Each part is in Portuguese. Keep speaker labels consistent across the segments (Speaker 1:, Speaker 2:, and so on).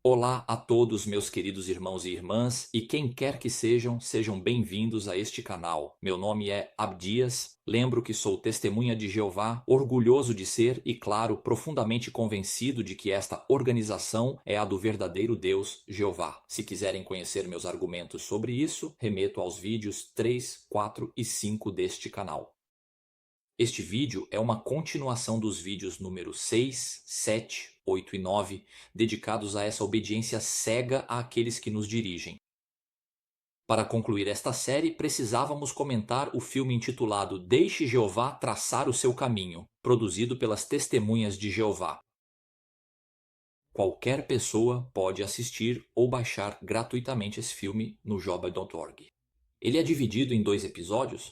Speaker 1: Olá a todos, meus queridos irmãos e irmãs, e quem quer que sejam, sejam bem-vindos a este canal. Meu nome é Abdias, lembro que sou testemunha de Jeová, orgulhoso de ser e, claro, profundamente convencido de que esta organização é a do verdadeiro Deus, Jeová. Se quiserem conhecer meus argumentos sobre isso, remeto aos vídeos 3, 4 e 5 deste canal. Este vídeo é uma continuação dos vídeos número 6, 7, 8 e 9, dedicados a essa obediência cega àqueles que nos dirigem. Para concluir esta série, precisávamos comentar o filme intitulado Deixe Jeová Traçar o Seu Caminho, produzido pelas Testemunhas de Jeová. Qualquer pessoa pode assistir ou baixar gratuitamente esse filme no joba.org. Ele é dividido em 2 episódios.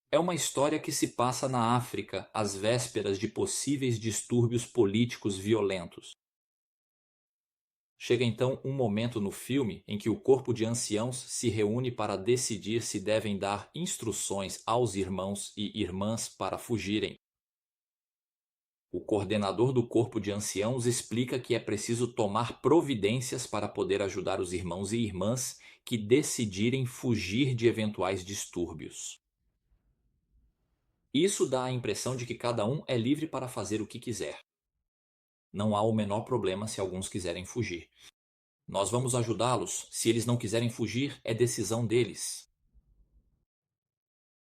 Speaker 1: É uma história que se passa na África às vésperas de possíveis distúrbios políticos violentos. Chega então um momento no filme em que o corpo de anciãos se reúne para decidir se devem dar instruções aos irmãos e irmãs para fugirem. O coordenador do corpo de anciãos explica que é preciso tomar providências para poder ajudar os irmãos e irmãs que decidirem fugir de eventuais distúrbios. Isso dá a impressão de que cada um é livre para fazer o que quiser. Não há o menor problema se alguns quiserem fugir. Nós vamos ajudá-los. Se eles não quiserem fugir, é decisão deles.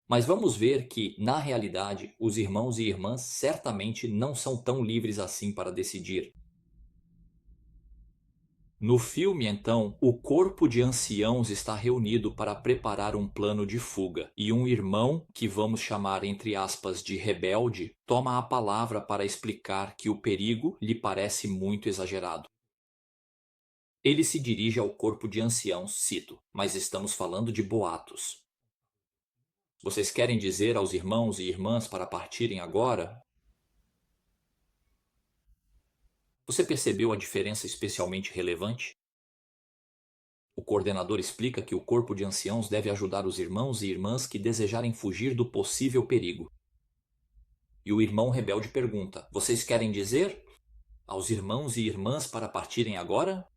Speaker 1: Mas vamos ver que, na realidade, os irmãos e irmãs certamente não são tão livres assim para decidir. No filme, então, o corpo de anciãos está reunido para preparar um plano de fuga, e um irmão, que vamos chamar entre aspas de rebelde, toma a palavra para explicar que o perigo lhe parece muito exagerado. Ele se dirige ao corpo de anciãos, cito, mas estamos falando de boatos. Vocês querem dizer aos irmãos e irmãs para partirem agora? Você percebeu a diferença especialmente relevante? O coordenador explica que o corpo de anciãos deve ajudar os irmãos e irmãs que desejarem fugir do possível perigo. E o irmão rebelde pergunta: vocês querem dizer aos irmãos e irmãs para partirem agora?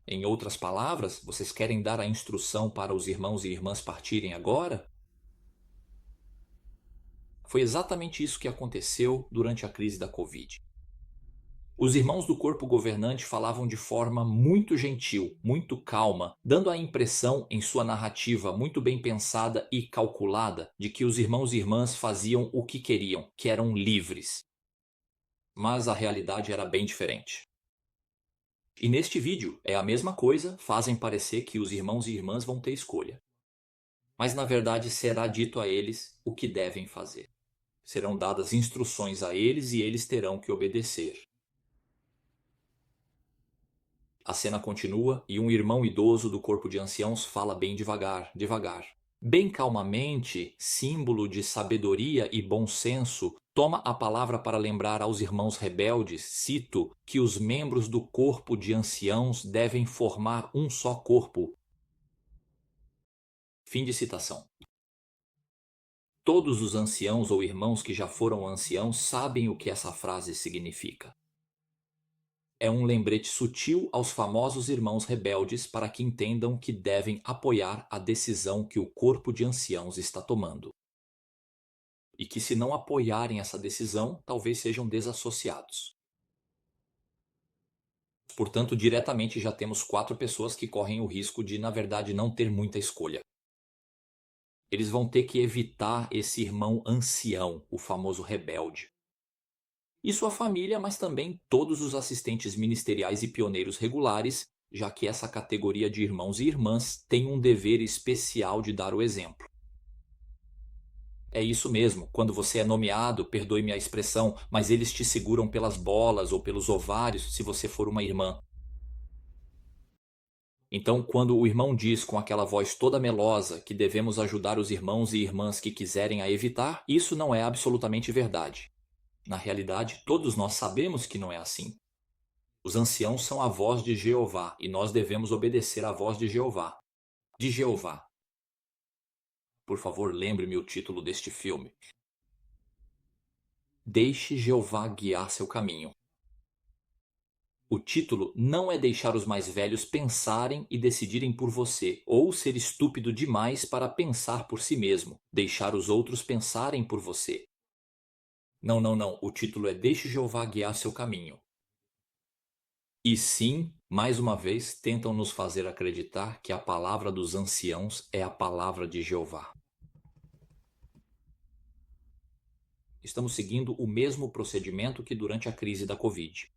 Speaker 1: Em outras palavras, vocês querem dar a instrução para os irmãos e irmãs partirem agora? Foi exatamente isso que aconteceu durante a crise da Covid. Os irmãos do corpo governante falavam de forma muito gentil, muito calma, dando a impressão, em sua narrativa muito bem pensada e calculada, de que os irmãos e irmãs faziam o que queriam, que eram livres. Mas a realidade era bem diferente. E neste vídeo é a mesma coisa, fazem parecer que os irmãos e irmãs vão ter escolha. Mas na verdade será dito a eles o que devem fazer. Serão dadas instruções a eles e eles terão que obedecer. A cena continua e um irmão idoso do corpo de anciãos fala bem devagar, devagar. Bem calmamente, símbolo de sabedoria e bom senso, toma a palavra para lembrar aos irmãos rebeldes, cito, que os membros do corpo de anciãos devem formar um só corpo. Fim de citação. Todos os anciãos ou irmãos que já foram anciãos sabem o que essa frase significa. É um lembrete sutil aos famosos irmãos rebeldes para que entendam que devem apoiar a decisão que o corpo de anciãos está tomando. E que se não apoiarem essa decisão, talvez sejam desassociados. Portanto, diretamente já temos 4 pessoas que correm o risco de, na verdade, não ter muita escolha. Eles vão ter que evitar esse irmão ancião, o famoso rebelde. E sua família, mas também todos os assistentes ministeriais e pioneiros regulares, já que essa categoria de irmãos e irmãs tem um dever especial de dar o exemplo. É isso mesmo, quando você é nomeado, perdoe-me a expressão, mas eles te seguram pelas bolas ou pelos ovários se você for uma irmã. Então, quando o irmão diz com aquela voz toda melosa que devemos ajudar os irmãos e irmãs que quiserem a evitar, isso não é absolutamente verdade. Na realidade, todos nós sabemos que não é assim. Os anciãos são a voz de Jeová e nós devemos obedecer à voz de Jeová. De Jeová. Por favor, lembre-me o título deste filme. Deixe Jeová guiar seu caminho. O título não é deixar os mais velhos pensarem e decidirem por você, ou ser estúpido demais para pensar por si mesmo, deixar os outros pensarem por você. Não, não, não. O título é Deixe Jeová guiar seu caminho. E sim, mais uma vez, tentam nos fazer acreditar que a palavra dos anciãos é a palavra de Jeová. Estamos seguindo o mesmo procedimento que durante a crise da Covid.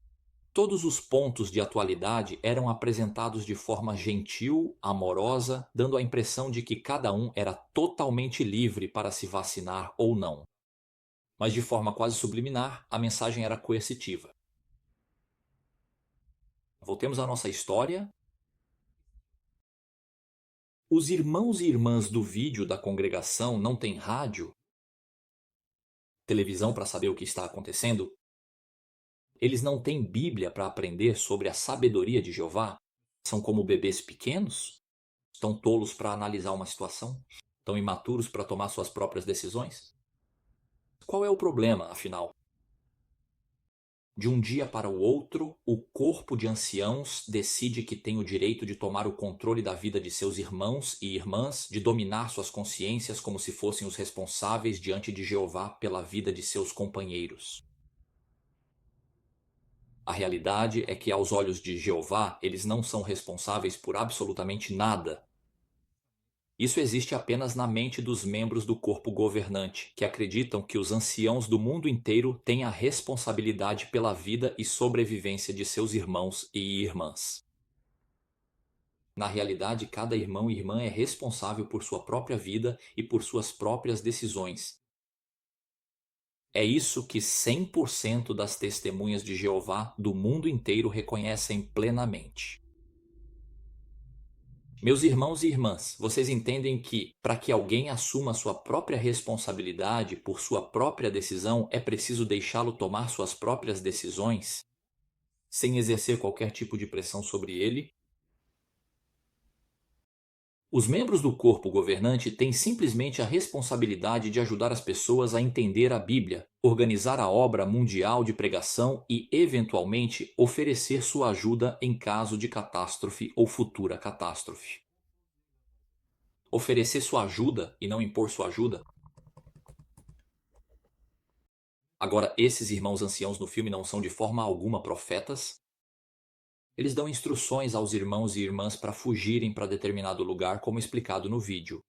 Speaker 1: Todos os pontos de atualidade eram apresentados de forma gentil, amorosa, dando a impressão de que cada um era totalmente livre para se vacinar ou não. Mas de forma quase subliminar, a mensagem era coercitiva. Voltemos à nossa história. Os irmãos e irmãs do vídeo da congregação não têm rádio, televisão para saber o que está acontecendo? Eles não têm Bíblia para aprender sobre a sabedoria de Jeová? São como bebês pequenos? Estão tolos para analisar uma situação? Estão imaturos para tomar suas próprias decisões? Qual é o problema, afinal? De um dia para o outro, o corpo de anciãos decide que tem o direito de tomar o controle da vida de seus irmãos e irmãs, de dominar suas consciências como se fossem os responsáveis diante de Jeová pela vida de seus companheiros. A realidade é que, aos olhos de Jeová, eles não são responsáveis por absolutamente nada. Isso existe apenas na mente dos membros do corpo governante, que acreditam que os anciãos do mundo inteiro têm a responsabilidade pela vida e sobrevivência de seus irmãos e irmãs. Na realidade, cada irmão e irmã é responsável por sua própria vida e por suas próprias decisões. É isso que 100% das testemunhas de Jeová do mundo inteiro reconhecem plenamente. Meus irmãos e irmãs, vocês entendem que, para que alguém assuma sua própria responsabilidade por sua própria decisão, é preciso deixá-lo tomar suas próprias decisões, sem exercer qualquer tipo de pressão sobre ele? Os membros do corpo governante têm simplesmente a responsabilidade de ajudar as pessoas a entender a Bíblia, organizar a obra mundial de pregação e, eventualmente, oferecer sua ajuda em caso de catástrofe ou futura catástrofe. Oferecer sua ajuda e não impor sua ajuda? Agora, esses irmãos anciãos no filme não são de forma alguma profetas. Eles dão instruções aos irmãos e irmãs para fugirem para determinado lugar, como explicado no vídeo.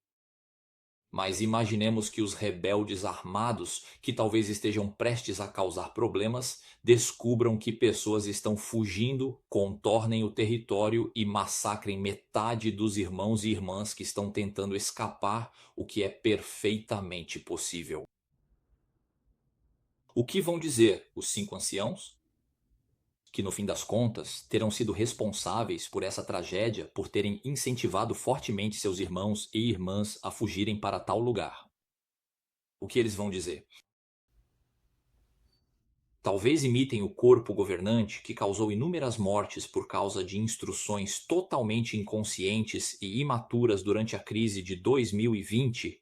Speaker 1: Mas imaginemos que os rebeldes armados, que talvez estejam prestes a causar problemas, descubram que pessoas estão fugindo, contornem o território e massacrem metade dos irmãos e irmãs que estão tentando escapar, o que é perfeitamente possível. O que vão dizer os 5 anciãos? Que no fim das contas terão sido responsáveis por essa tragédia por terem incentivado fortemente seus irmãos e irmãs a fugirem para tal lugar. O que eles vão dizer? Talvez imitem o corpo governante que causou inúmeras mortes por causa de instruções totalmente inconscientes e imaturas durante a crise de 2020.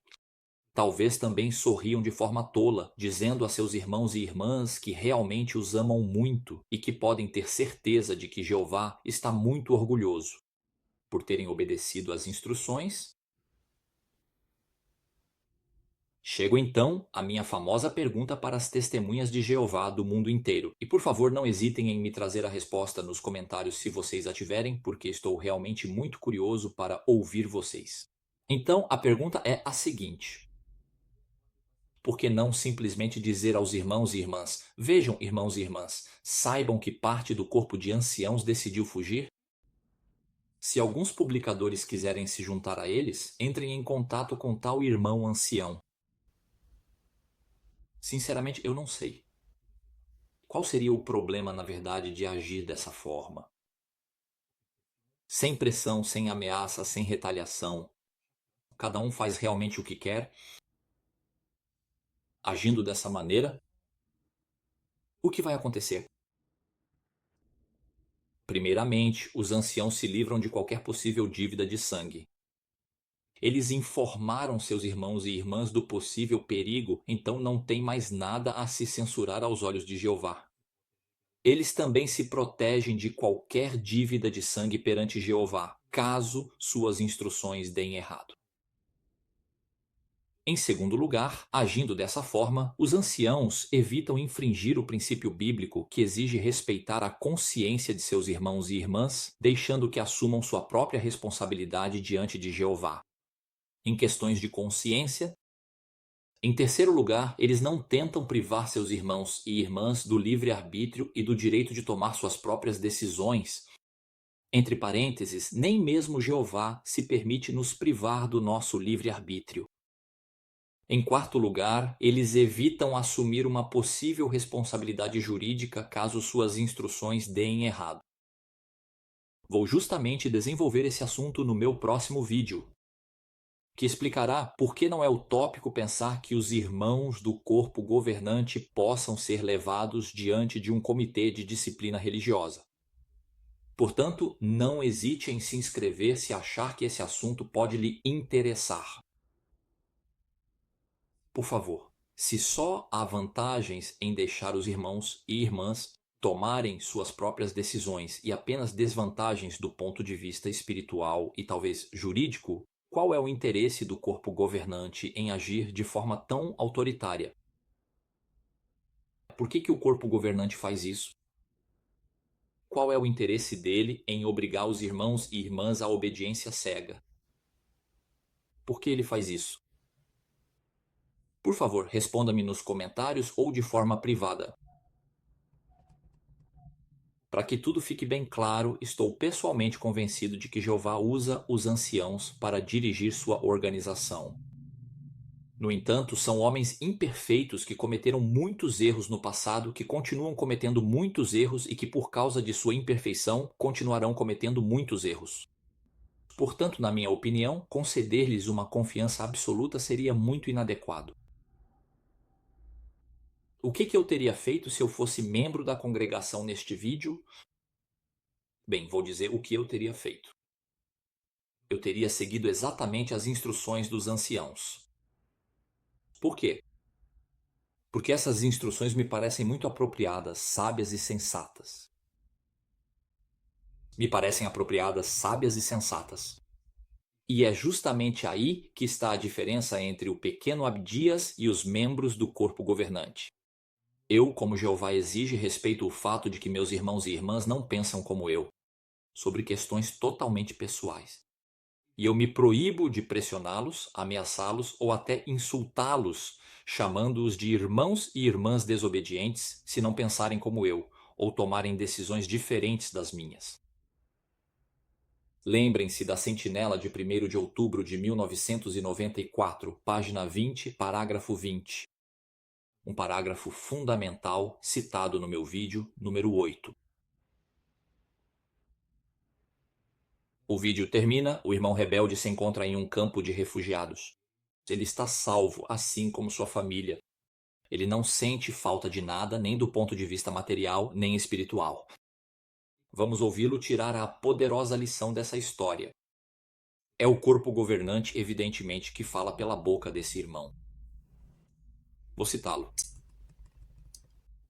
Speaker 1: Talvez também sorriam de forma tola, dizendo a seus irmãos e irmãs que realmente os amam muito e que podem ter certeza de que Jeová está muito orgulhoso por terem obedecido às instruções. Chego então à minha famosa pergunta para as testemunhas de Jeová do mundo inteiro. E por favor, não hesitem em me trazer a resposta nos comentários se vocês a tiverem, porque estou realmente muito curioso para ouvir vocês. Então, a pergunta é a seguinte: por que não simplesmente dizer aos irmãos e irmãs: vejam, irmãos e irmãs, saibam que parte do corpo de anciãos decidiu fugir? Se alguns publicadores quiserem se juntar a eles, entrem em contato com tal irmão ancião. Sinceramente, eu não sei. Qual seria o problema, na verdade, de agir dessa forma? Sem pressão, sem ameaça, sem retaliação. Cada um faz realmente o que quer. Agindo dessa maneira, o que vai acontecer? Primeiramente, os anciãos se livram de qualquer possível dívida de sangue. Eles informaram seus irmãos e irmãs do possível perigo, então não tem mais nada a se censurar aos olhos de Jeová. Eles também se protegem de qualquer dívida de sangue perante Jeová, caso suas instruções deem errado. Em segundo lugar, agindo dessa forma, os anciãos evitam infringir o princípio bíblico que exige respeitar a consciência de seus irmãos e irmãs, deixando que assumam sua própria responsabilidade diante de Jeová. Em questões de consciência, em terceiro lugar, eles não tentam privar seus irmãos e irmãs do livre-arbítrio e do direito de tomar suas próprias decisões. Entre parênteses, nem mesmo Jeová se permite nos privar do nosso livre-arbítrio. Em quarto lugar, eles evitam assumir uma possível responsabilidade jurídica caso suas instruções deem errado. Vou justamente desenvolver esse assunto no meu próximo vídeo, que explicará por que não é utópico pensar que os irmãos do corpo governante possam ser levados diante de um comitê de disciplina religiosa. Portanto, não hesite em se inscrever se achar que esse assunto pode lhe interessar. Por favor, se só há vantagens em deixar os irmãos e irmãs tomarem suas próprias decisões e apenas desvantagens do ponto de vista espiritual e talvez jurídico, qual é o interesse do corpo governante em agir de forma tão autoritária? Por que o corpo governante faz isso? Qual é o interesse dele em obrigar os irmãos e irmãs à obediência cega? Por que ele faz isso? Por favor, responda-me nos comentários ou de forma privada. Para que tudo fique bem claro, estou pessoalmente convencido de que Jeová usa os anciãos para dirigir sua organização. No entanto, são homens imperfeitos que cometeram muitos erros no passado, que continuam cometendo muitos erros e que, por causa de sua imperfeição, continuarão cometendo muitos erros. Portanto, na minha opinião, conceder-lhes uma confiança absoluta seria muito inadequado. O que eu teria feito se eu fosse membro da congregação neste vídeo? Bem, vou dizer o que eu teria feito. Eu teria seguido exatamente as instruções dos anciãos. Por quê? Porque essas instruções me parecem muito apropriadas, sábias e sensatas. Me parecem apropriadas, sábias e sensatas. E é justamente aí que está a diferença entre o pequeno Abdias e os membros do corpo governante. Eu, como Jeová exige, respeito o fato de que meus irmãos e irmãs não pensam como eu, sobre questões totalmente pessoais. E eu me proíbo de pressioná-los, ameaçá-los ou até insultá-los, chamando-os de irmãos e irmãs desobedientes se não pensarem como eu, ou tomarem decisões diferentes das minhas. Lembrem-se da Sentinela de 1º de outubro de 1994, página 20, parágrafo 20. Um parágrafo fundamental citado no meu vídeo número 8. O vídeo termina, o irmão rebelde se encontra em um campo de refugiados. Ele está salvo, assim como sua família. Ele não sente falta de nada, nem do ponto de vista material, nem espiritual. Vamos ouvi-lo tirar a poderosa lição dessa história. É o corpo governante, evidentemente, que fala pela boca desse irmão. Vou citá-lo.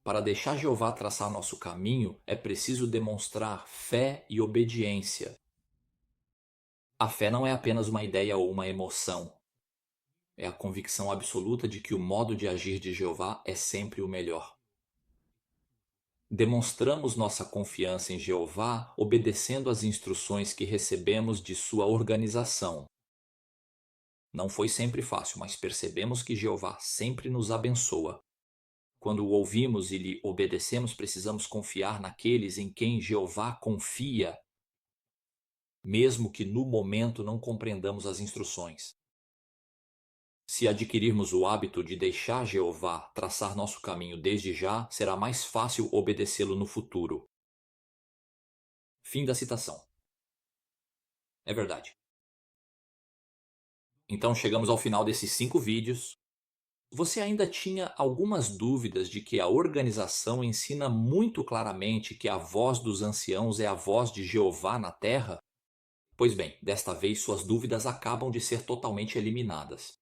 Speaker 1: Para deixar Jeová traçar nosso caminho, é preciso demonstrar fé e obediência. A fé não é apenas uma ideia ou uma emoção. É a convicção absoluta de que o modo de agir de Jeová é sempre o melhor. Demonstramos nossa confiança em Jeová obedecendo às instruções que recebemos de sua organização. Não foi sempre fácil, mas percebemos que Jeová sempre nos abençoa. Quando o ouvimos e lhe obedecemos, precisamos confiar naqueles em quem Jeová confia, mesmo que no momento não compreendamos as instruções. Se adquirirmos o hábito de deixar Jeová traçar nosso caminho desde já, será mais fácil obedecê-lo no futuro. Fim da citação. É verdade. Então chegamos ao final desses 5 vídeos. Você ainda tinha algumas dúvidas de que a organização ensina muito claramente que a voz dos anciãos é a voz de Jeová na terra? Pois bem, desta vez suas dúvidas acabam de ser totalmente eliminadas.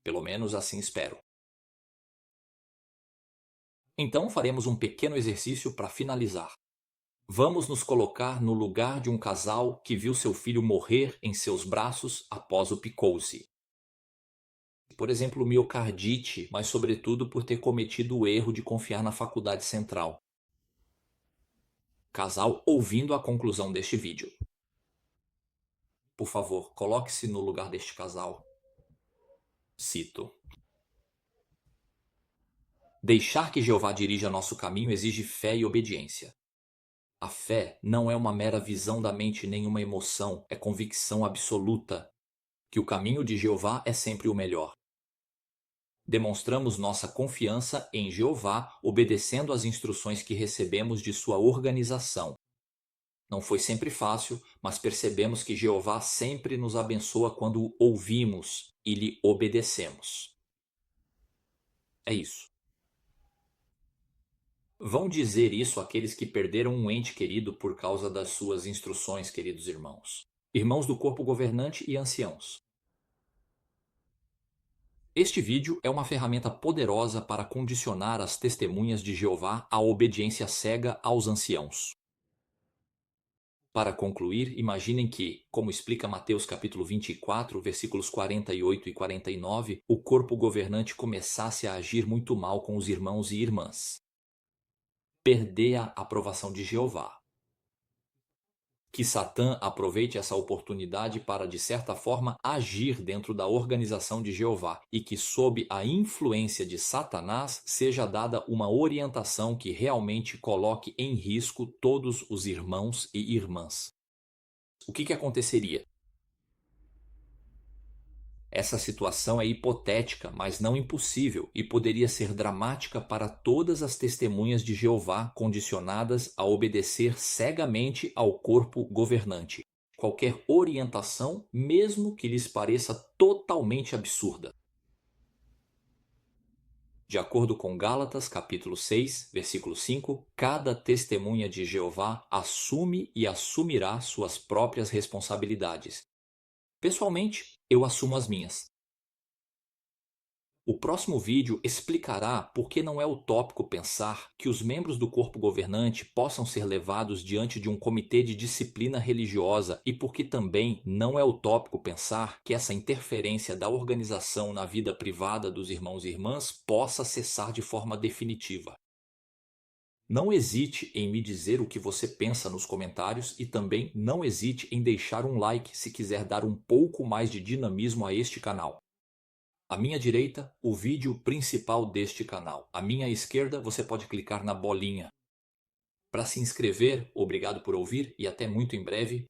Speaker 1: Pelo menos assim espero. Então faremos um pequeno exercício para finalizar. Vamos nos colocar no lugar de um casal que viu seu filho morrer em seus braços após o picose. Por exemplo, miocardite, mas sobretudo por ter cometido o erro de confiar na faculdade central. Casal ouvindo a conclusão deste vídeo. Por favor, coloque-se no lugar deste casal. Cito: deixar que Jeová dirija nosso caminho exige fé e obediência. A fé não é uma mera visão da mente nem uma emoção, é convicção absoluta que o caminho de Jeová é sempre o melhor. Demonstramos nossa confiança em Jeová obedecendo às instruções que recebemos de sua organização. Não foi sempre fácil, mas percebemos que Jeová sempre nos abençoa quando o ouvimos e lhe obedecemos. É isso. Vão dizer isso àqueles que perderam um ente querido por causa das suas instruções, queridos irmãos. Irmãos do corpo governante e anciãos. Este vídeo é uma ferramenta poderosa para condicionar as testemunhas de Jeová à obediência cega aos anciãos. Para concluir, imaginem que, como explica Mateus capítulo 24, versículos 48 e 49, o corpo governante começasse a agir muito mal com os irmãos e irmãs. Perder a aprovação de Jeová. Que Satã aproveite essa oportunidade para, de certa forma, agir dentro da organização de Jeová e que, sob a influência de Satanás, seja dada uma orientação que realmente coloque em risco todos os irmãos e irmãs. O que aconteceria? Essa situação é hipotética, mas não impossível, e poderia ser dramática para todas as testemunhas de Jeová condicionadas a obedecer cegamente ao corpo governante. Qualquer orientação, mesmo que lhes pareça totalmente absurda. De acordo com Gálatas, capítulo 6, versículo 5, cada testemunha de Jeová assume e assumirá suas próprias responsabilidades. Pessoalmente, eu assumo as minhas. O próximo vídeo explicará por que não é utópico pensar que os membros do corpo governante possam ser levados diante de um comitê de disciplina religiosa e por que também não é utópico pensar que essa interferência da organização na vida privada dos irmãos e irmãs possa cessar de forma definitiva. Não hesite em me dizer o que você pensa nos comentários e também não hesite em deixar um like se quiser dar um pouco mais de dinamismo a este canal. À minha direita, o vídeo principal deste canal. À minha esquerda, você pode clicar na bolinha. Para se inscrever, obrigado por ouvir e até muito em breve.